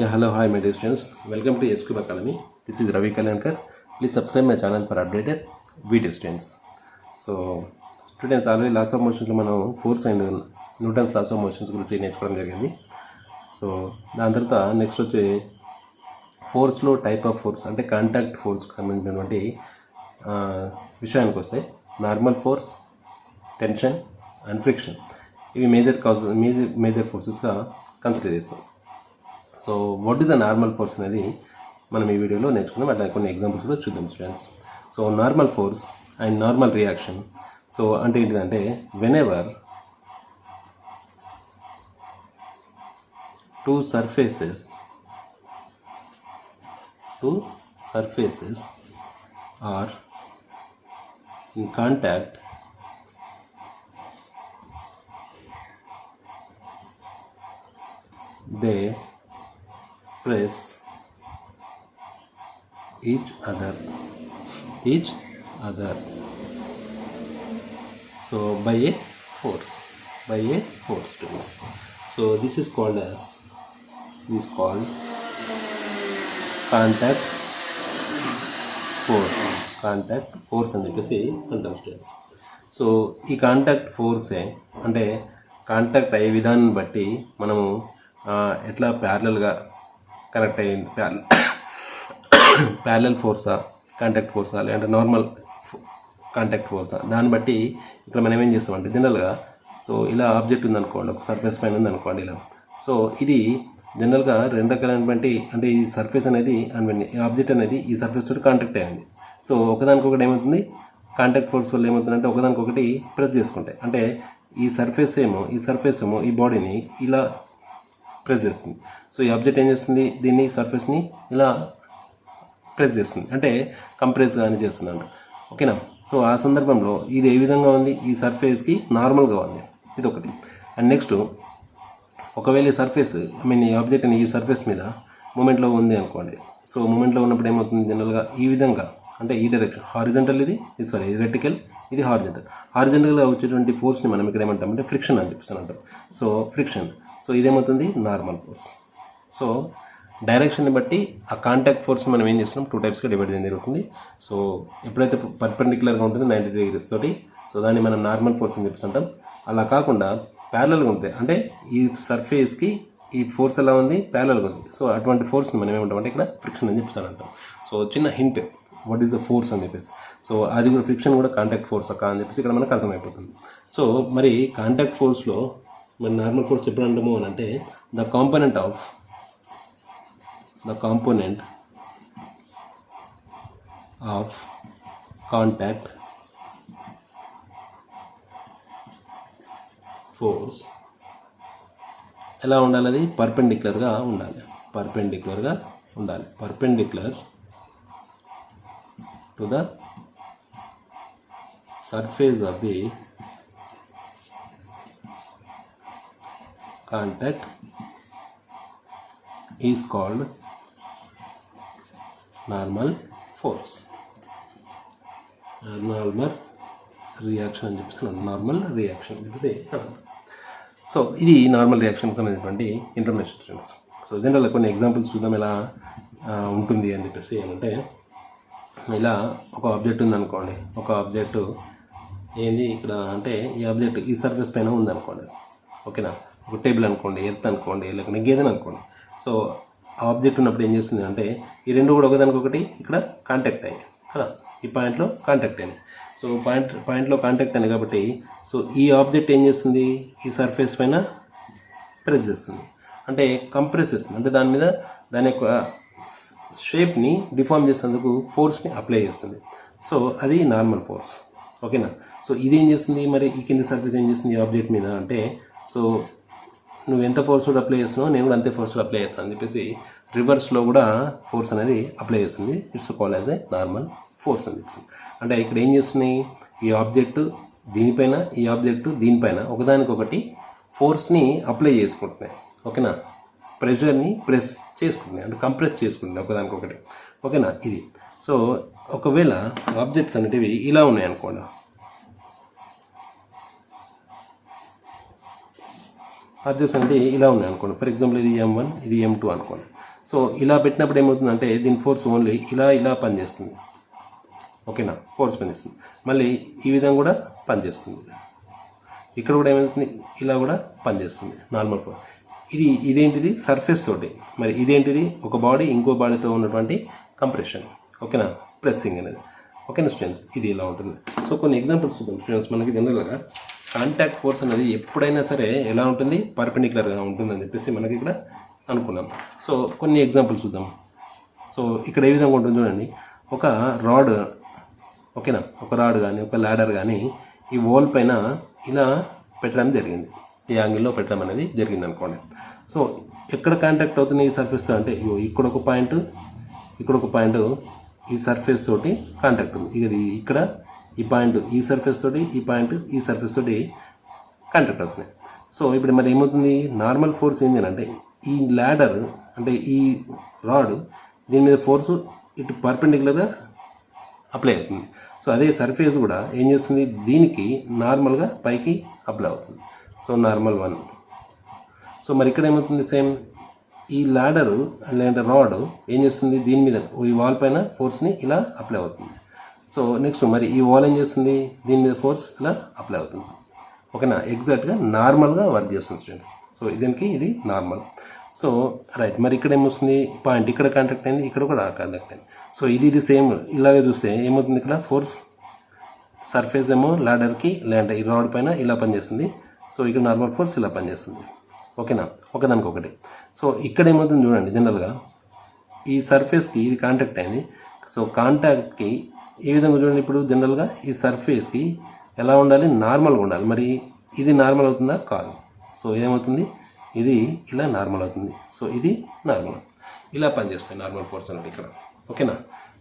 Yeah, hello, hi, my dear students. Welcome to SQB Academy. This is Ravi Kalyankar. Please subscribe my channel for updated video students. So, students already laws of motions మనం force and Newton's laws of motions గురించి నేర్చుకోవడం జరిగింది. So దాని తర్వాత next వచ్చి ఫోర్స్లో type of force అంటే contact ఫోర్స్కి సంబంధించినటువంటి విషయానికి వస్తే normal force, tension and friction ఇవి మేజర్ ఫోర్సెస్గా కన్సిడర్ చేస్తాం. So what is the normal force అనేది మనం ఈ వీడియోలో నేర్చుకున్నాం. అట్లా కొన్ని ఎగ్జాంపుల్స్ కూడా చూద్దాం students. So normal force and normal reaction. So అంటే ఏంటిదంటే whenever two surfaces are in contact, they press each other so by a force students. So this is called contact force అని చెప్పేసి అంటాం స్టూడెంట్స్. సో ఈ contact ఫోర్సే అంటే contact అయ్యే విధానాన్ని బట్టి మనము ఎట్లా ప్యారలల్గా కనెక్ట్ అయ్యింది, ప్యారలల్ ఫోర్సా, కాంటాక్ట్ ఫోర్సా, లేదంటే నార్మల్ కాంటాక్ట్ ఫోర్సా, దాన్ని బట్టి ఇక్కడ మనం ఏం చేస్తామంటే జనరల్గా సో ఇలా ఆబ్జెక్ట్ ఉందనుకోండి, ఒక సర్ఫేస్ పైన ఉందనుకోండి ఇలా. సో ఇది జనరల్గా రెండు రకాలైనటువంటి అంటే ఈ సర్ఫేస్ అనేది ఈ ఆబ్జెక్ట్ అనేది ఈ సర్ఫేస్ తోటి కాంటాక్ట్ అయ్యింది. సో ఒకదానికొకటి ఏమవుతుంది, కాంటాక్ట్ ఫోర్స్ వల్ల ఏమవుతుందంటే ఒకదానికొకటి ప్రెస్ చేసుకుంటాయి. అంటే ఈ సర్ఫేస్ ఏమో ఈ బాడీని ఇలా ప్రెస్ చేస్తుంది. సో ఈ ఆబ్జెక్ట్ ఏం చేస్తుంది, దీన్ని సర్ఫేస్ని ఇలా ప్రెస్ చేస్తుంది, అంటే కంప్రెస్ కానీ చేస్తుంది అంట. ఓకేనా. సో ఆ సందర్భంలో ఇది ఏ విధంగా ఉంది, ఈ సర్ఫేస్కి నార్మల్గా ఉంది, ఇది ఒకటి. అండ్ నెక్స్ట్ ఒకవేళ ఈ సర్ఫేస్ ఈ ఆబ్జెక్ట్ ఈ సర్ఫేస్ మీద మూమెంట్లో ఉంది అనుకోండి. సో మూమెంట్లో ఉన్నప్పుడు ఏమవుతుంది, జనరల్గా ఈ విధంగా అంటే ఈ డైరెక్షన్ హారిజంటల్, ఇది వెర్టికల్, ఇది హారిజంటల్గా వచ్చేటువంటి ఫోర్స్ని మనం ఇక్కడ ఏమంటామంటే ఫ్రిక్షన్ అని చెప్పేసి అంటాం. So friction. సో ఇదేమవుతుంది నార్మల్ ఫోర్స్. సో డైరెక్షన్ని బట్టి ఆ కాంటాక్ట్ ఫోర్స్ మనం ఏం చేస్తున్నాం, 2 టైప్స్గా డివైడ్ చేయడం జరుగుతుంది. సో ఎప్పుడైతే పర్పెండిక్యులర్గా ఉంటుంది 90 degrees తోటి, సో దాన్ని మనం నార్మల్ ఫోర్స్ అని చెప్పేసి అంటాం. అలా కాకుండా ప్యారలల్గా ఉంటాయి, అంటే ఈ సర్ఫేస్కి ఈ ఫోర్స్ ఎలా ఉంది, ప్యారలల్గా ఉంది. సో అటువంటి ఫోర్స్ని మనం ఏమంటామంటే ఇక్కడ ఫ్రిక్షన్ అని చెప్పేసి అంటాం. సో చిన్న hint what is the force అని చెప్పేసి. సో అది కూడా ఫ్రిక్షన్ కూడా కాంటాక్ట్ ఫోర్స్ అక్క అని చెప్పేసి ఇక్కడ మనకు అర్థమైపోతుంది. సో మరి కాంటాక్ట్ ఫోర్స్లో మరి నార్మల్ ఫోర్స్ ఎప్పుడు అంటాము అని అంటే the component of contact force ఎలా ఉండాలి, అది పర్పెండిక్యులర్గా ఉండాలి, perpendicular to the surface of the contact is called normal force, normal reaction అని చెప్పేసి, నార్మల్ రియాక్షన్ అని చెప్పేసి. సో ఇది నార్మల్ రియాక్షన్కి సంబంధించినటువంటి ఇన్ఫర్మేషన్ స్టూడెంట్స్. సో జనరల్గా కొన్ని ఎగ్జాంపుల్స్ చూద్దాం ఎలా ఉంటుంది అని చెప్పేసి. ఏమంటే ఇలా ఒక ఆబ్జెక్ట్ ఉందనుకోండి, ఒక ఆబ్జెక్టు ఏంది ఇక్కడ అంటే ఈ ఆబ్జెక్ట్ ఈ సర్ఫేస్ పైన ఉందనుకోండి. ఓకేనా. ఒక టేబుల్ అనుకోండి, ఎర్త్ అనుకోండి, లేకపోతే గేదెని అనుకోండి. సో ఆ ఆబ్జెక్ట్ ఉన్నప్పుడు ఏం చేస్తుంది అంటే ఈ రెండు కూడా ఒకదానికొకటి ఇక్కడ కాంటాక్ట్ అయ్యాయి కదా, ఈ పాయింట్లో కాంటాక్ట్ అయినాయి. సో పాయింట్లో కాంటాక్ట్ అయింది కాబట్టి సో ఈ ఆబ్జెక్ట్ ఏం చేస్తుంది, ఈ సర్ఫేస్ పైన ప్రెస్ చేస్తుంది, అంటే కంప్రెస్ చేస్తుంది, అంటే దాని మీద దాని యొక్క షేప్ని డిఫార్మ్ చేసేందుకు ఫోర్స్ని అప్లై చేస్తుంది. సో అది నార్మల్ ఫోర్స్. ఓకేనా. సో ఇది ఏం చేస్తుంది, మరి ఈ కింది సర్ఫేస్ ఏం చేస్తుంది ఈ ఆబ్జెక్ట్ మీద అంటే సో నువ్వు ఎంత ఫోర్స్ కూడా అప్లై చేస్తున్నావు, నేను కూడా అంతే ఫోర్స్ కూడా అప్లై చేస్తాను అని చెప్పేసి రివర్స్లో కూడా ఫోర్స్ అనేది అప్లై చేస్తుంది. It's called as a normal force అని చెప్పేసి. అంటే ఇక్కడ ఏం చేస్తున్నాయి, ఈ ఆబ్జెక్టు దీనిపైన, ఈ ఆబ్జెక్టు దీనిపైన ఒకదానికొకటి ఫోర్స్ని అప్లై చేసుకుంటున్నాయి. ఓకేనా. ప్రెషర్ని ప్రెస్ చేసుకుంటున్నాయి, అంటే కంప్రెస్ చేసుకుంటున్నాయి ఒకదానికొకటి. ఓకేనా. ఇది సో ఒకవేళ ఆబ్జెక్ట్స్ అనేటివి ఇలా ఉన్నాయి అనుకోండి, ఆబ్జెక్ట్స్ అంటే ఇలా ఉన్నాయి అనుకోండి. ఫర్ ఎగ్జాంపుల్ ఇది M1 ఇది M2 అనుకోండి. సో ఇలా పెట్టినప్పుడు ఏమవుతుందంటే దీని ఫోర్స్ ఓన్లీ ఇలా పనిచేస్తుంది. ఓకేనా, ఫోర్స్ పనిచేస్తుంది. మళ్ళీ ఈ విధంగా కూడా పనిచేస్తుంది. ఇక్కడ కూడా ఏమవుతుంది, ఇలా కూడా పనిచేస్తుంది నార్మల్ ఫోర్స్. ఇదేంటిది సర్ఫేస్ తోటి. మరి ఇదేంటిది ఒక బాడీ ఇంకో బాడీతో ఉన్నటువంటి కంప్రెషన్. ఓకేనా, ప్రెస్సింగ్ అనేది. ఓకేనా స్టూడెంట్స్, ఇది ఇలా ఉంటుంది. సో కొన్ని ఎగ్జాంపుల్స్ చూద్దాం స్టూడెంట్స్. మనకి జనరల్గా కాంటాక్ట్ ఫోర్స్ అనేది ఎప్పుడైనా సరే ఎలా ఉంటుంది, పర్పెండిక్యులర్గా ఉంటుందని చెప్పేసి మనకి ఇక్కడ అనుకున్నాం. సో కొన్ని ఎగ్జాంపుల్స్ చూద్దాం. సో ఇక్కడ ఏ విధంగా ఉంటుంది చూడండి. ఒక రాడ్, ఓకేనా, ఒక రాడ్ కానీ ఒక ల్యాడర్ కానీ ఈ వాల్ పైన ఇలా పెట్టడం జరిగింది. ఈ యాంగిల్లో పెట్టడం అనేది జరిగింది అనుకోండి. సో ఎక్కడ కాంటాక్ట్ అవుతుంది ఈ సర్ఫేస్తో అంటే ఇక్కడ ఒక పాయింట్, ఇక్కడ ఒక పాయింట్ ఈ సర్ఫేస్ తోటి కాంటాక్ట్ ఉంది. ఇది ఇక్కడ ఈ పాయింట్ ఈ సర్ఫేస్ తోటి, ఈ పాయింట్ ఈ సర్ఫేస్ తోటి కాంటాక్ట్ అవుతుంది. సో ఇప్పుడు మరి ఏమవుతుంది, నార్మల్ ఫోర్స్ ఏంటి అంటే ఈ ల్యాడర్ అంటే ఈ రాడ్ దీని మీద ఫోర్సు ఇటు పర్పెండిక్యులర్గా అప్లై అవుతుంది. సో అదే సర్ఫేస్ కూడా ఏం చేస్తుంది, దీనికి నార్మల్గా పైకి అప్లై అవుతుంది. So normal 1. సో మరి ఇక్కడ ఏమవుతుంది, సేమ్ ఈ ల్యాడరు లేదంటే రాడ్ ఏం చేస్తుంది, దీని మీద ఈ వాల్ పైన ఫోర్స్ని ఇలా అప్లై అవుతుంది. సో నెక్స్ట్ మరి ఈ వాల్ ఏం చేస్తుంది, దీని మీద ఫోర్స్ ఇలా అప్లై అవుతుంది. ఓకేనా, ఎగ్జాక్ట్గా నార్మల్గా వర్క్ చేస్తుంది స్టూడెంట్స్. సో దీనికి ఇది నార్మల్. సో రైట్, మరి ఇక్కడ ఏమొస్తుంది, పాయింట్ ఇక్కడ కాంటాక్ట్ అయింది, ఇక్కడ కూడా కాంటాక్ట్ అయింది. సో ఇది సేమ్ ఇలాగే చూస్తే ఏమవుతుంది, ఇక్కడ ఫోర్స్ సర్ఫేస్ ఏమో ల్యాడర్కి లేదంటే ఈ రాడ్ పైన ఇలా పనిచేస్తుంది. సో ఇక్కడ నార్మల్ ఫోర్స్ ఇలా పనిచేస్తుంది. ఓకేనా, ఒకదానికొకటి. సో ఇక్కడ ఏమవుతుంది చూడండి, జనరల్గా ఈ సర్ఫేస్కి ఇది కాంటాక్ట్ అయింది. సో కాంటాక్ట్కి ఏ విధంగా చూడండి, ఇప్పుడు జనరల్గా ఈ సర్ఫేస్కి ఎలా ఉండాలి, నార్మల్గా ఉండాలి. మరి ఇది నార్మల్ అవుతుందా, కాదు. సో ఏమవుతుంది, ఇది ఇలా నార్మల్ అవుతుంది. సో ఇది నార్మల్, ఇలా పనిచేస్తాయి నార్మల్ ఫోర్స్ అన్నట్టు ఇక్కడ. ఓకేనా,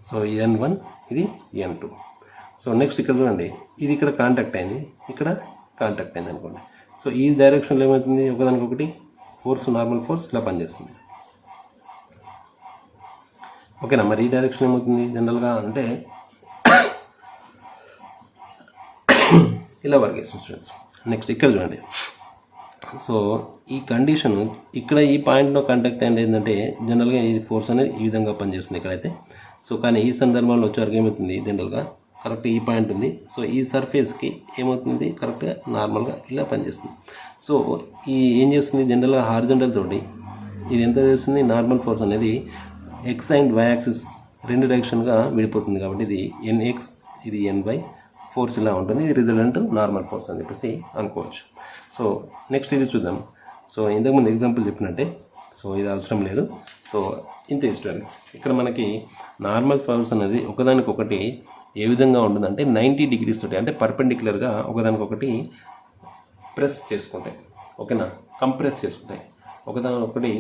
సో N1 ఇది N2. సో నెక్స్ట్ ఇక్కడ చూడండి, ఇది ఇక్కడ కాంటాక్ట్ అయింది, ఇక్కడ కాంటాక్ట్ అయింది అనుకోండి. సో ఈ డైరెక్షన్లో ఏమవుతుంది, ఒకదానికొకటి ఫోర్స్ నార్మల్ ఫోర్స్ ఇలా పనిచేస్తుంది. ఓకేనా, మరి ఈ డైరెక్షన్ ఏమవుతుంది జనరల్గా అంటే ఇలా వర్క్ చేస్తుంది స్టూడెంట్స్. నెక్స్ట్ ఇక్కడ చూడండి. సో ఈ కండిషన్ ఇక్కడ ఈ పాయింట్లో కాంటాక్ట్ అయింది ఏంటంటే జనరల్గా ఈ ఫోర్స్ అనేది ఈ విధంగా పనిచేస్తుంది ఇక్కడైతే. సో కానీ ఈ సందర్భంలో వచ్చేవరకు ఏమవుతుంది, జనరల్గా కరెక్ట్ ఈ పాయింట్ ఉంది. సో ఈ సర్ఫేస్కి ఏమవుతుంది, కరెక్ట్గా నార్మల్గా ఇలా పనిచేస్తుంది. సో ఏం చేస్తుంది, జనరల్గా హారిజంటల్ తోటి ఇది ఎంత చేస్తుంది, నార్మల్ ఫోర్స్ అనేది ఎక్స్ అండ్ వై యాక్సిస్ రెండు డైరెక్షన్గా విడిపోతుంది. కాబట్టి ఇది NX ఇది NY ఫోర్స్ ఇలా ఉంటుంది. ఇది రిజల్టెంట్ నార్మల్ ఫోర్స్ అని చెప్పేసి అనుకోవచ్చు. సో నెక్స్ట్ ఇది చూద్దాం. సో ఇంతకుముందు ఎగ్జాంపుల్ చెప్పినట్టే, సో ఇది అవసరం లేదు. సో ఇంతే స్టూడెంట్స్. ఇక్కడ మనకి నార్మల్ ఫోర్స్ అనేది ఒకదానికొకటి ఏ విధంగా ఉంటుందంటే 90 degrees తోటి, అంటే పర్పెండిక్యులర్గా ఒకదానికొకటి ప్రెస్ చేసుకుంటాయి. ఓకేనా, కంప్రెస్ చేసుకుంటాయి, ఒకదానికొకటి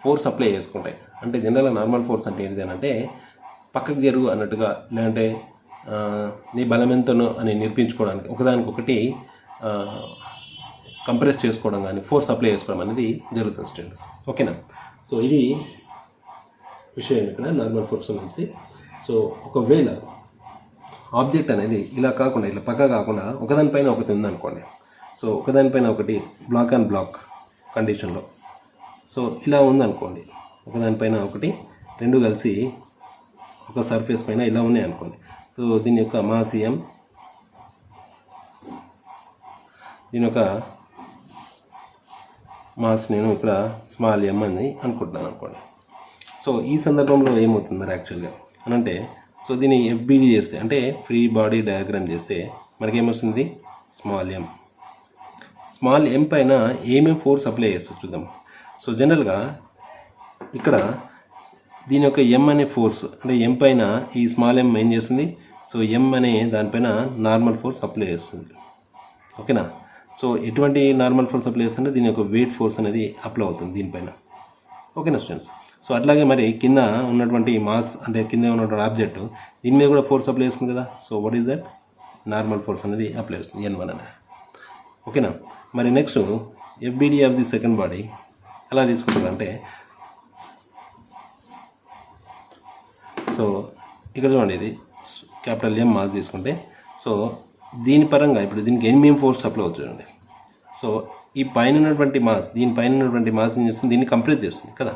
ఫోర్స్ అప్లై చేసుకుంటాయి. అంటే జనరల్గా నార్మల్ ఫోర్స్ అంటే ఏంటి అంటే పక్కకు జరుగు అన్నట్టుగా, లేదంటే నీ బలం ఎంతనో అని నిరూపించుకోవడానికి ఒకదానికొకటి కంప్రెస్ చేసుకోవడం కానీ ఫోర్స్ అప్లై చేసుకోవడం అనేది జరుగుతుంది స్టూడెంట్స్. ఓకేనా, సో ఇది విషయం ఇక్కడ నార్మల్ ఫోర్స్ నుంచి. సో ఒకవేళ ఆబ్జెక్ట్ అనేది ఇలా కాకుండా ఇలా పక్క కాకుండా ఒకదానిపైన ఒకటి ఉందనుకోండి. సో ఒకదానిపైన ఒకటి బ్లాక్ అండ్ బ్లాక్ కండిషన్లో సో ఇలా ఉందనుకోండి, ఒకదానిపైన ఒకటి రెండు కలిసి ఒక సర్ఫేస్ పైన ఇలా ఉన్నాయి అనుకోండి. సో దీని యొక్క మాస్ M, దీని యొక్క మాస్ నేను ఇక్కడ స్మాల్ m అని అనుకుంటున్నాను అనుకోండి. సో ఈ సందర్భంలో ఏమవుతుంది మరి యాక్చువల్గా అని అంటే, సో దీన్ని FBD చేస్తే అంటే ఫ్రీ బాడీ డయాగ్రామ్ చేస్తే మనకేమొస్తుంది, స్మాల్ m. స్మాల్ m పైన ఏమేమి ఫోర్స్ అప్లై చేస్తే చూద్దాం. సో జనరల్గా ఇక్కడ దీని యొక్క M అనే ఫోర్స్ అంటే M పైన ఈ స్మాల్ m ఏం చేస్తుంది, సో M అనే దానిపైన నార్మల్ ఫోర్స్ అప్లై చేస్తుంది. ఓకేనా, సో ఎటువంటి నార్మల్ ఫోర్స్ అప్లై చేస్తుంటే దీని యొక్క వెయిట్ ఫోర్స్ అనేది అప్లై అవుతుంది దీనిపైన. ఓకేనా స్టూడెంట్స్. సో అట్లాగే మరి కింద ఉన్నటువంటి మాస్ అంటే కింద ఉన్నటువంటి ఆబ్జెక్ట్ దీని మీద కూడా ఫోర్స్ అప్లై చేస్తుంది కదా. So what is that, normal force అనేది అప్లై చేస్తుంది N1 అనేది. ఓకేనా, మరి next FBD of the second body ఎలా తీసుకుంటుందంటే, సో ఇక్కడ చూడండి ఇది క్యాపిటల్ M మాస్ తీసుకుంటే, సో దీని పరంగా ఇప్పుడు దీనికి ఏమేమి ఫోర్స్ అప్లై అవుతుంది చూడండి. సో ఈ పైన ఉన్నటువంటి మాస్ దీనిపైన ఉన్నటువంటి మాస్ ఏం చేస్తుంది, దీన్ని కంప్రెస్ చేస్తుంది కదా.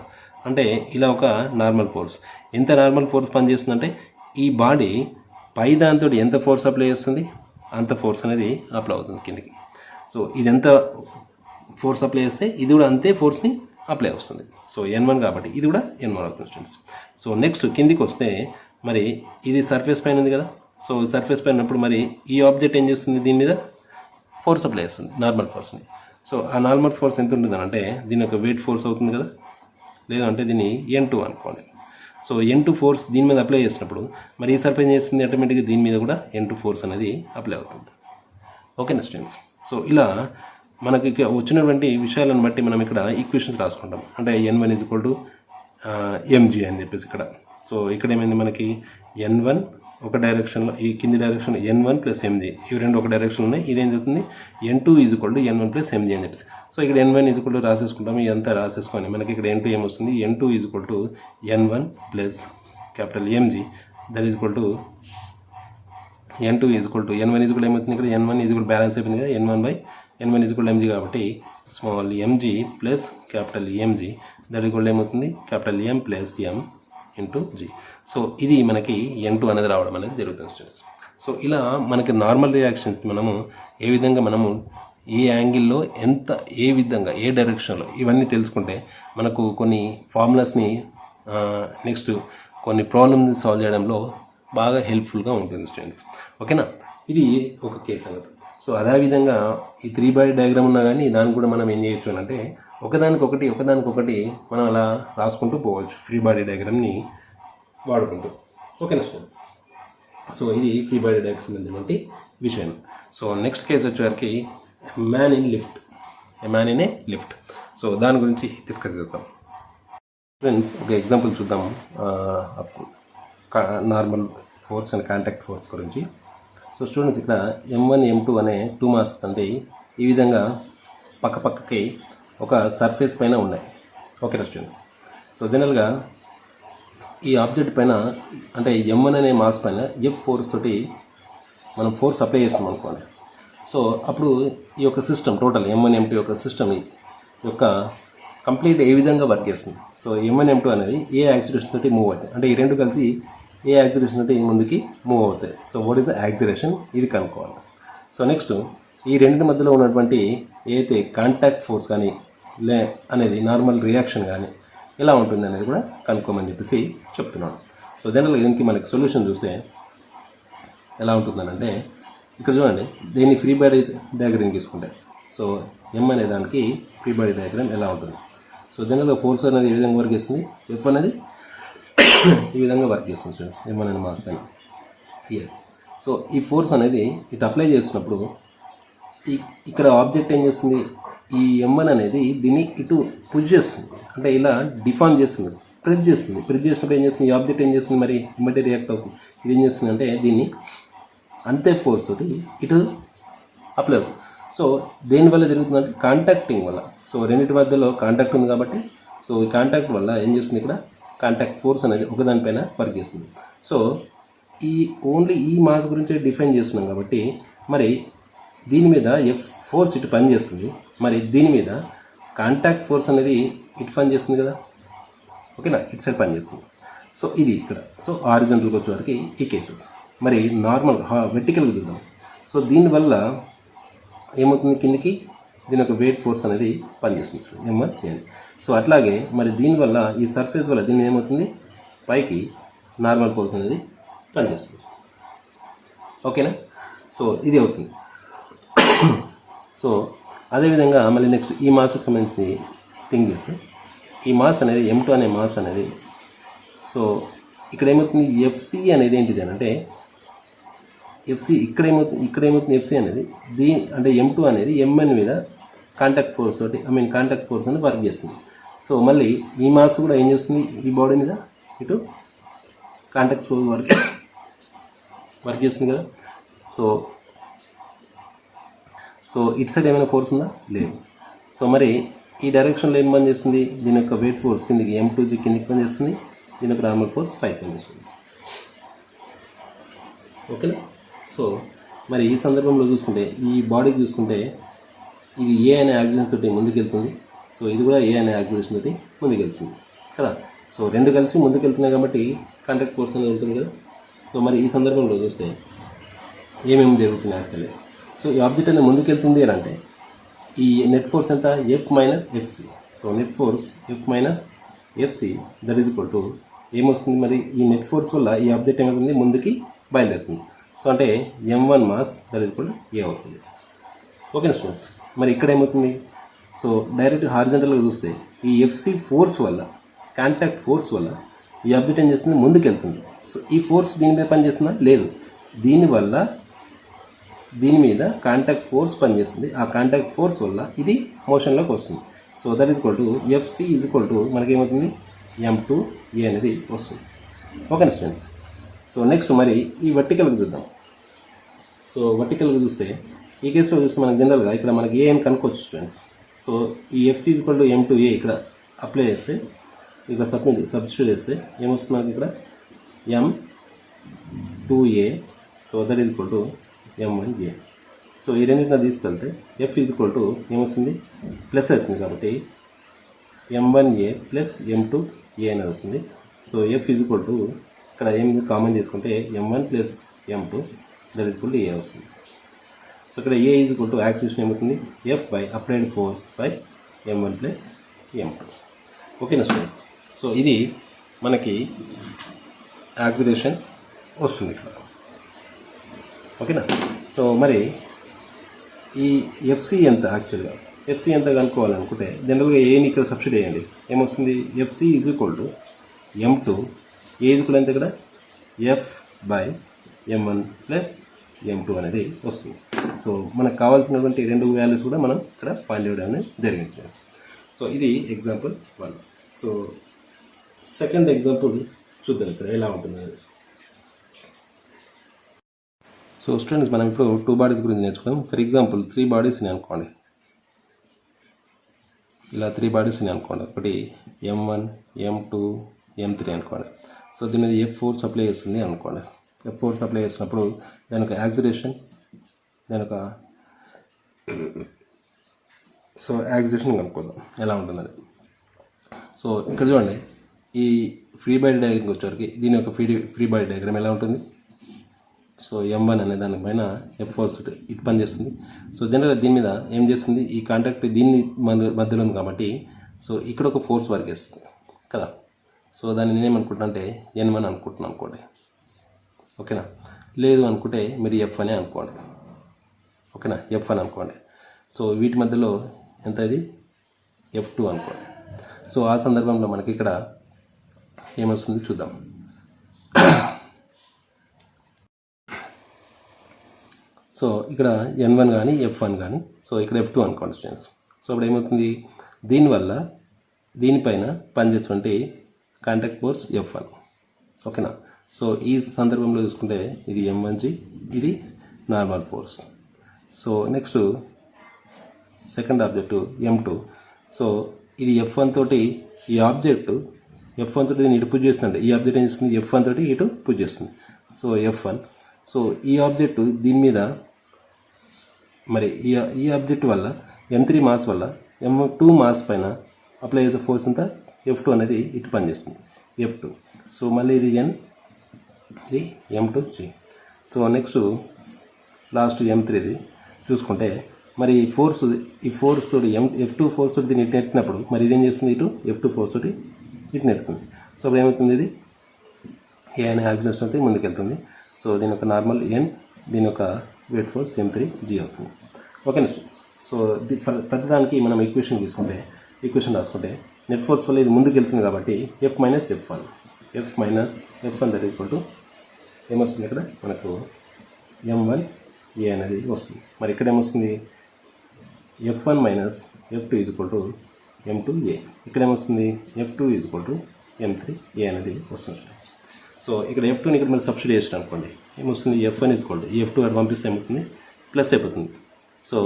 అంటే ఇలా ఒక నార్మల్ ఫోర్స్. ఎంత నార్మల్ ఫోర్స్ పనిచేస్తుందంటే ఈ బాడీ పై దాంతో ఎంత ఫోర్స్ అప్లై చేస్తుంది అంత ఫోర్స్ అనేది అప్లై అవుతుంది కిందికి. సో ఇది ఎంత ఫోర్స్ అప్లై చేస్తే ఇది కూడా అంతే ఫోర్స్ని అప్లై వస్తుంది. సో N1 కాబట్టి ఇది కూడా N1 అవుతుంది స్టూడెంట్స్. సో నెక్స్ట్ కిందికి వస్తే మరి ఇది సర్ఫేస్ పైన ఉంది కదా. సో సర్ఫేస్ పైన ఉన్నప్పుడు మరి ఈ ఆబ్జెక్ట్ ఏం చేస్తుంది, దీని మీద ఫోర్స్ అప్లై చేస్తుంది, నార్మల్ ఫోర్స్ని. సో ఆ నార్మల్ ఫోర్స్ ఎంత ఉంటుంది అంటే దీని యొక్క వెయిట్ ఫోర్స్ అవుతుంది కదా, లేదంటే దీన్ని N2 అనుకోండి. సో N2 ఫోర్స్ దీని మీద అప్లై చేసినప్పుడు మరి ఈ సర్ఫేస్ చేస్తుంది ఆటోమేటిక్గా దీని మీద కూడా N2 ఫోర్స్ అనేది అప్లై అవుతుంది. ఓకేనా స్టూడెంట్స్. సో ఇలా మనకి వచ్చినటువంటి విషయాలను బట్టి మనం ఇక్కడ ఈక్వేషన్స్ రాసుకుంటాం. అంటే N1 = mg అని చెప్పేసి ఇక్కడ. సో ఇక్కడ ఏమైంది మనకి N1 ఒక డైరెక్షన్లో, ఈ కింది డైరెక్షన్ N1 + mg, ఇవి రెండు ఒక డైరెక్షన్లో ఉన్నాయి. ఇదేం చెప్తుంది N2 = N1 + mg అని చెప్పేసి. సో ఇక్కడ N1 రాసేసుకుంటాము, ఇదంతా రాసేసుకొని మనకి ఇక్కడ N2 ఏమొస్తుంది, N2 = N1 + mg, that is equal to N2 N1 ఏమవుతుంది ఇక్కడ N1 బ్యాలెన్స్ అయిపోయింది కదా, N1 mg కాబట్టి small mg plus capital mg that equal ఏమవుతుంది M + m × g. సో ఇది మనకి N2 అనేది రావడం అనేది జరుగుతుంది స్టూడెంట్స్. సో ఇలా మనకి నార్మల్ రియాక్షన్స్ మనము ఏ విధంగా మనము ఏ యాంగిల్లో ఎంత ఏ విధంగా ఏ డైరెక్షన్లో ఇవన్నీ తెలుసుకుంటే మనకు కొన్ని ఫార్ములాస్ని నెక్స్ట్ కొన్ని ప్రాబ్లమ్ని సాల్వ్ చేయడంలో బాగా హెల్ప్ఫుల్గా ఉంటుంది స్టూడెంట్స్. ఓకేనా, ఇది ఒక కేసు అన్నట్టు. సో అదేవిధంగా ఈ 3 బాడీ డయాగ్రామ్ ఉన్నా కానీ దాన్ని కూడా మనం ఏం చేయొచ్చు అంటే ఒకదానికొకటి మనం అలా రాసుకుంటూ పోవచ్చు ఫ్రీ బాడీ డయాగ్రామ్ని వాడుకుంటూ. ఓకేనా స్టూడెంట్స్. సో ఇది ఫ్రీ బాడీ డయాగ్రామ్ సంబంధించినటువంటి విషయం. సో నెక్స్ట్ కేసు వచ్చేసరికి man in a lift. So దాని గురించి డిస్కస్ చేద్దాం ఫ్రెండ్స్. ఒక ఎగ్జాంపుల్ చూద్దాం normal force and contact force గురించి. సో స్టూడెంట్స్ ఇక్కడ M1 M2 అనే 2 మాస్ అంటే ఈ విధంగా పక్కకి ఒక సర్ఫేస్ పైన ఉన్నాయి. ఓకేనా స్టూడెంట్స్. సో జనరల్గా ఈ ఆబ్జెక్ట్ పైన అంటే M1 అనే మాస్ పైన F ఫోర్స్ తోటి మనం ఫోర్స్ అప్లై చేస్తున్నాం అనుకోండి. సో అప్పుడు ఈ యొక్క సిస్టమ్ టోటల్ M1 M2 యొక్క సిస్టమ్ యొక్క కంప్లీట్ ఏ విధంగా వర్క్ చేస్తుంది. సో M1 M2 అనేది ఏ యాక్సిలరేషన్ తోటి మూవ్ అవుతాయి, అంటే ఈ రెండు కలిసి ఏ యాక్సిలరేషన్ తోటి ముందుకి మూవ్ అవుతాయి. So what is the acceleration, ఇది కనుక్కోవాలి. సో నెక్స్ట్ ఈ రెండింటి మధ్యలో ఉన్నటువంటి ఏదైతే కాంటాక్ట్ ఫోర్స్ కానీ అనేది నార్మల్ రియాక్షన్ కానీ ఎలా ఉంటుంది అనేది కూడా కనుక్కోమని చెప్పేసి చెప్తున్నాను. సో జనరల్గా దీనికి మనకి సొల్యూషన్ చూస్తే ఎలా ఉంటుందనంటే ఇక్కడ చూడండి, దీన్ని ఫ్రీ బాడీ డయాగ్రామ్ తీసుకుంటే సో M అనే దానికి ఫ్రీ బాడీ డయాగ్రామ్ ఎలా ఉంటుంది. సో జనరల్గా ఫోర్స్ అనేది ఏ విధంగా వర్క్ చేస్తుంది, F అనేది ఈ విధంగా వర్క్ చేస్తుంది స్టూడెంట్స్ M అనే మాస్ పైన. ఎస్. సో ఈ ఫోర్స్ అనేది ఇటు అప్లై చేస్తున్నప్పుడు ఇక్కడ ఆబ్జెక్ట్ ఏం చేస్తుంది, ఈ M1 అనేది దీన్ని ఇటు పుష్ చేస్తుంది, అంటే ఇలా డిఫార్మ్ చేస్తుంది, ప్రెస్ చేసినప్పుడు ఏం చేస్తుంది, ఈ ఆబ్జెక్ట్ ఏం చేస్తుంది, మరి ఇమ్మీడియట్ రియాక్ట్ అవుతుంది. ఇది ఏం చేస్తుంది అంటే దీన్ని అంతే ఫోర్స్ తోటి ఇటు అప్లై అవుతుంది. సో దేనివల్ల జరుగుతుందంటే కాంటాక్టింగ్ వల్ల. సో రెండింటి మధ్యలో కాంటాక్ట్ ఉంది కాబట్టి సో ఈ కాంటాక్ట్ వల్ల ఏం చేస్తుంది, ఇక్కడ కాంటాక్ట్ ఫోర్స్ అనేది ఒకదానిపైన వర్క్ చేస్తుంది. సో ఓన్లీ ఈ మాస్ గురించి డిఫైన్ చేస్తున్నాం కాబట్టి మరి దీని మీద F ఫోర్స్ ఇటు పని చేస్తుంది, మరి దీని మీద కాంటాక్ట్ ఫోర్స్ అనేది ఇటు పని చేస్తుంది కదా. ఓకేనా, ఇటు సైడ్ పని చేస్తుంది. సో ఇది ఇక్కడ. సో హారిజాంటల్గా వచ్చేవరకు ఈ కేసెస్. మరి నార్మల్ వెర్టికల్గా చూద్దాం. సో దీనివల్ల ఏమవుతుంది, కిందికి దీని యొక్క వెయిట్ ఫోర్స్ అనేది పనిచేస్తుంది M1 చేయండి. సో అట్లాగే మరి దీనివల్ల ఈ సర్ఫేస్ వల్ల దీన్ని ఏమవుతుంది, పైకి నార్మల్ ఫోర్స్ అనేది పనిచేస్తుంది. ఓకేనా. సో ఇది అవుతుంది. సో అదేవిధంగా మళ్ళీ నెక్స్ట్ ఈ మాస్కి సంబంధించి థింక్ చేస్తే ఈ మాస్ అనేది M2 అనే మాస్ అనేది సో ఇక్కడ ఏమవుతుంది, FC అనేది ఏంటిది అంటే FC ఇక్కడేమవుతుంది FC అనేది అంటే M2 అనేది MN మీద కాంటాక్ట్ ఫోర్స్ తోటి కాంటాక్ట్ ఫోర్స్ అని వర్క్ చేస్తుంది. సో మళ్ళీ ఈ మాస్ కూడా ఏం చేస్తుంది, ఈ బాడీ మీద ఇటు కాంటాక్ట్ ఫోర్స్ వర్క్ చేస్తుంది కదా. సో ఇటు సైడ్ ఏమైనా ఫోర్స్ ఉందా, లేదు. సో మరి ఈ డైరెక్షన్లో ఏం పని చేస్తుంది, దీని యొక్క వెయిట్ ఫోర్స్ కిందికి M2 కిందికి పని చేస్తుంది, దీని యొక్క నార్మల్ ఫోర్స్ పైకి పని చేస్తుంది. ఓకేనా. సో మరి ఈ సందర్భంలో చూసుకుంటే ఈ బాడీకి చూసుకుంటే ఇది A అనే యాక్సిలరేషన్ తోటి ముందుకెళ్తుంది. సో ఇది కూడా A అనే యాక్సిలరేషన్ తోటి ముందుకెళ్తుంది. కదా. సో రెండు కలిసి ముందుకు వెళ్తున్నాయి కాబట్టి కాంటాక్ట్ ఫోర్స్ అనేది ఉంటుంది కదా. సో మరి ఈ సందర్భంలో చూస్తే ఏమేమి జరుగుతుంది యాక్చువల్లీ. సో ఈ ఆబ్జెక్ట్ అనేది ముందుకు వెళ్తుంది అని అంటే ఈ నెట్ ఫోర్స్ ఎంత F minus FC. So net force F minus FC that is equal to ఏమొస్తుంది మరి ఈ నెట్ ఫోర్స్ వల్ల ఈ ఆబ్జెక్ట్ ఏమవుతుంది ముందుకి బయలుదేరుతుంది. సో అంటే m1 mass that is equal to a అవుతుంది. Okay students. మరి ఇక్కడ ఏమవుతుంది, సో డైరెక్ట్ హారిజంటల్గా చూస్తే ఈ ఎఫ్సి ఫోర్స్ వల్ల కాంటాక్ట్ ఫోర్స్ వల్ల ఈ ఆబ్జెక్ట్ ఏం చేస్తుంది ముందుకు వెళ్తుంది. సో ఈ ఫోర్స్ దీని మీద పనిచేస్తుందా లేదు, దీనివల్ల దీని మీద కాంటాక్ట్ ఫోర్స్ పనిచేస్తుంది. ఆ కాంటాక్ట్ ఫోర్స్ వల్ల ఇది మోషన్లోకి వస్తుంది. So that is equal to FC is equal to మనకేమవుతుంది m2a అనేది వస్తుంది. Okay students. సో నెక్స్ట్ మరి ఈ వర్టికల్కి చూద్దాం. సో వర్టికల్గా చూస్తే ఈ కేసులో చూస్తే మనకి జనరల్గా ఇక్కడ మనకి ఏ అని కనుక్కోవచ్చు స్టూడెంట్స్. సో ఈ FC is equal to m2a ఇక్కడ అప్లై చేస్తే ఇక్కడ సబ్స్టిట్యూట్ చేస్తే ఏమొస్తుంది మనకి ఇక్కడ m2a. So that is equal to m1a. So ఈ రెండింటిని తీసుకెళ్తే ఎఫ్ ఈజ్ ఈక్వల్ టు ఏమొస్తుంది ప్లస్ అవుతుంది కాబట్టి m1a ప్లస్ m2a అనేది వస్తుంది. So F is equal to ఇక్కడ ఏం కామన్ చేసుకుంటే m1 ప్లస్ m2 that is equal to a వస్తుంది. సో ఇక్కడ a is equal to acceleration ఏమవుతుంది F by applied force by m1 ప్లస్ m2. ఓకేనా స్టూడెంట్స్. సో ఇది మనకి యాక్సిలేషన్ వస్తుంది ఇక్కడ. ఓకేనా. సో మరి ఈ ఎఫ్సి ఎంత యాక్చువల్గా ఎఫ్సి ఎంత కనుక్కోవాలనుకుంటే జనరల్గా ఏని ఇక్కడ సబ్స్టిట్యూట్ చేయండి ఏమొస్తుంది FC is equal to m2 A is equal అంటే ఇక్కడ ఎఫ్ బై m1 ప్లస్ m2 అనేది వస్తుంది. సో మనకు కావాల్సినటువంటి రెండు వాల్యూస్ కూడా మనం ఇక్కడ ఫైండ్ అవుట్ అనేది జరిగింది. సో ఇది ఎగ్జాంపుల్ 1. సో సెకండ్ ఎగ్జాంపుల్ చూద్దాం ఇక్కడ ఎలా ఉంటుంది. సో స్టూడెంట్స్ మనం ఇప్పుడు 2 బాడీస్ గురించి నేర్చుకున్నాం. ఫర్ ఎగ్జాంపుల్ 3 బాడీస్ని అనుకోండి, ఇలా 3 బాడీస్ని అనుకోండి. ఒకటి m1 m2 m3 అనుకోండి. సో దీని మీద ఎఫ్ ఫోర్స్ అప్లై చేస్తుంది అనుకోండి. ఎఫ్ ఫోర్స్ అప్లై చేసినప్పుడు దాని యొక్క యాక్సిలేషన్ సో యాక్సిలేషన్ కనుక్కోదాం ఎలా ఉంటుందని. సో ఇక్కడ చూడండి ఈ ఫ్రీ బాడీ డయాగ్రామ్కి వచ్చేవరకు దీని యొక్క ఫ్రీ బాడీ డయాగ్రామ్ ఎలా ఉంటుంది. సో m1 అనే దానిపైన ఎఫ్ ఫోర్స్ ఇటు పని చేస్తుంది. సో జనరల్గా దీని మీద ఏం చేస్తుంది ఈ కాంటాక్ట్ దీన్ని మధ్యలో ఉంది కాబట్టి సో ఇక్కడ ఒక ఫోర్స్ వర్క్ చేస్తుంది కదా. సో దాన్ని నేనేమనుకుంటున్నా అంటే n1 అనుకుంటున్నాను అనుకోండి. ఓకేనా. లేదు అనుకుంటే మీరు ఎఫ్ అనే అనుకోండి. ఓకేనా ఎఫ్ అని అనుకోండి. సో వీటి మధ్యలో ఎంత ఇది f2 అనుకోండి. సో ఆ సందర్భంలో మనకి ఇక్కడ ఏమొస్తుంది చూద్దాం. సో ఇక్కడ n1 కానీ f1 కానీ సో ఇక్కడ f2 అనుకోండి స్టూడెంట్స్. సో ఇప్పుడు ఏమవుతుంది దీనివల్ల దీనిపైన పనిచేటువంటి కాంటాక్ట్ ఫోర్స్ f1. ఓకేనా. సో ఈ సందర్భంలో చూసుకుంటే ఇది m1g ఇది normal force. So next second object m2. So ఇది f1 తోటి ఈ ఆబ్జెక్ట్ f1 తోటి దీన్ని ఇటు పుష్ చేస్తుంది. ఈ ఆబ్జెక్ట్ ఏం చేస్తుంది f1 తోటి ఇటు పుష్ చేస్తుంది. So f1. సో ఈ ఆబ్జెక్టు దీని మీద మరి ఈ ఆబ్జెక్ట్ వల్ల m3 మాస్ వల్ల m2 మాస్ పైన అప్లై చేసే ఫోర్స్ అంతా f2 అనేది ఇటు పనిచేస్తుంది f2. సో మళ్ళీ ఇది n ఇది m2g. సో నెక్స్ట్ లాస్ట్ m3ది చూసుకుంటే మరి ఈ ఫోర్స్ తోటి f2 ఫోర్స్ తోటి దీన్ని ఇటు నెట్టినప్పుడు మరి ఇదేం చేస్తుంది ఇటు f2 ఫోర్స్ తోటి ఇటు నెడుతుంది. సో అప్పుడు ఏమవుతుంది ఇది ఏ అనే యాక్సిలేషన్ తోటి ముందుకెళ్తుంది. సో దీని యొక్క నార్మల్ n దీని యొక్క వెయిట్ ఫోర్స్ m3g అవుతుంది. ఓకేనా స్టూడెంట్స్. సో ప్రతిదానికి మనం ఈక్వేషన్ రాసుకుంటే నెట్ ఫోర్స్ వల్ల ఇది ముందుకు వెళ్తుంది కాబట్టి F minus f1 that equal to ఏమొస్తుంది ఇక్కడ మనకు m1a అనేది వస్తుంది. మరి ఇక్కడ ఏమొస్తుంది f1 minus f2 is equal to m2a. ఇక్కడ ఏమొస్తుంది f2 is equal to m3a అనేది వస్తుంది స్టూడెంట్స్. సో ఇక్కడ f2ని ఇక్కడ మనం సబ్స్టిట్యూట్ చేసినాం అనుకోండి ఏమొస్తుంది f1 ఈజ్ ఈక్వల్ టు ఈ f2 అటు పంపిస్తే ఏమవుతుంది ప్లస్ అయిపోతుంది. So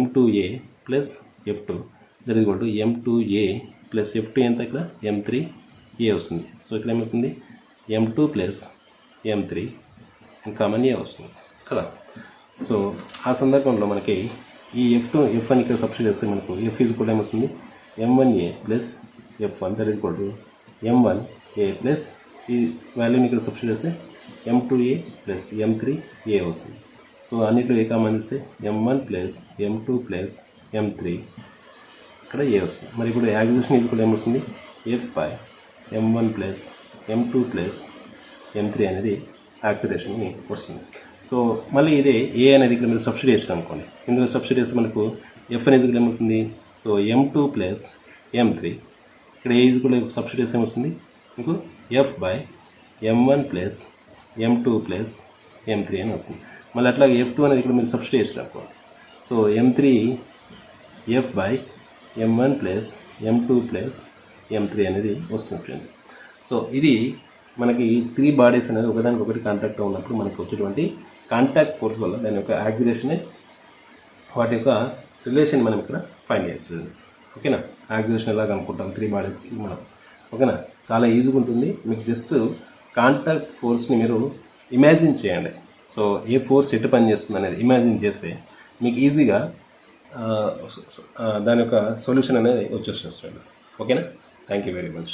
m2a plus f2 that is equal to m2a plus f2 ఎంత ఇక్కడ m3a వస్తుంది. సో ఇక్కడ ఏమవుతుంది m2 plus m3 common a వస్తుంది కదా. సో ఆ సందర్భంలో మనకి ఈ f1 ఇక్కడ సబ్స్టిట్యూట్ చేస్తే మనకు f ఈజ్ ఈక్వల్ ఏమవుతుంది m1a plus f1 that is equal to M1A plus ఈ వాల్యూని ఇక్కడ సబ్స్టిట్యూట్ చేస్తే M2A ప్లస్ M3A వస్తుంది. సో అన్నిట్లో ఏ కామన్ ఇస్తే M1 ప్లస్ M2 ప్లస్ M3 ఇక్కడ A వస్తుంది. మరి ఇప్పుడు యాక్సిలేషన్ ఈక్వల్ ఏమొస్తుంది F M1 ప్లస్ M2 ప్లస్ M3 అనేది యాక్సిలేషన్ని వస్తుంది. సో మళ్ళీ ఇదే ఏ అనేది ఇక్కడ మీరు సబ్స్టిట్యూట్ చేసిన అనుకోండి, ఇందులో సబ్స్టిట్యూట్ చేస్తే మనకు ఎఫ్ అనేది ఇక్కడ ఏమవుతుంది, సో M2 ప్లస్ M3 ఇక్కడ ఏ కూడా సబ్స్టిట్యూట్ చేస్తే ఏమొస్తుంది మీకు F M1 ప్లస్ M2 ప్లస్ M3 అని వస్తుంది. మళ్ళీ అట్లాగే F2 అనేది ఇక్కడ మీరు సబ్స్టిట్యూట్ చేసిన అనుకోండి, సో M3 F M1 ప్లస్ M2 ప్లస్ M3 అనేది వస్తుంది ఫ్రెండ్స్. సో ఇది మనకి 3 బాడీస్ అనేది ఒకదానికొకటి కాంటాక్ట్లో ఉన్నప్పుడు మనకు వచ్చేటువంటి కాంటాక్ట్ ఫోర్స్ వల్ల దాని యొక్క యాక్సిలేషన్, వాటి యొక్క రిలేషన్ మనం ఇక్కడ ఫైండ్ చేయాలి స్టూడెంట్స్. ఓకేనా, యాక్సిలేషన్ ఎలా కనుక్కుంటాం 3 బాడీస్కి మనం. ఓకేనా, చాలా ఈజీగా ఉంటుంది. మీకు జస్ట్ కాంటాక్ట్ ఫోర్స్ని మీరు ఇమాజిన్ చేయండి. సో ఏ ఫోర్స్ ఎటు పని చేస్తుంది అనేది ఇమాజిన్ చేస్తే మీకు ఈజీగా దాని యొక్క సొల్యూషన్ అనేది వచ్చేస్తుంది స్టూడెంట్స్. ఓకేనా, థ్యాంక్ యూ వెరీ మచ్.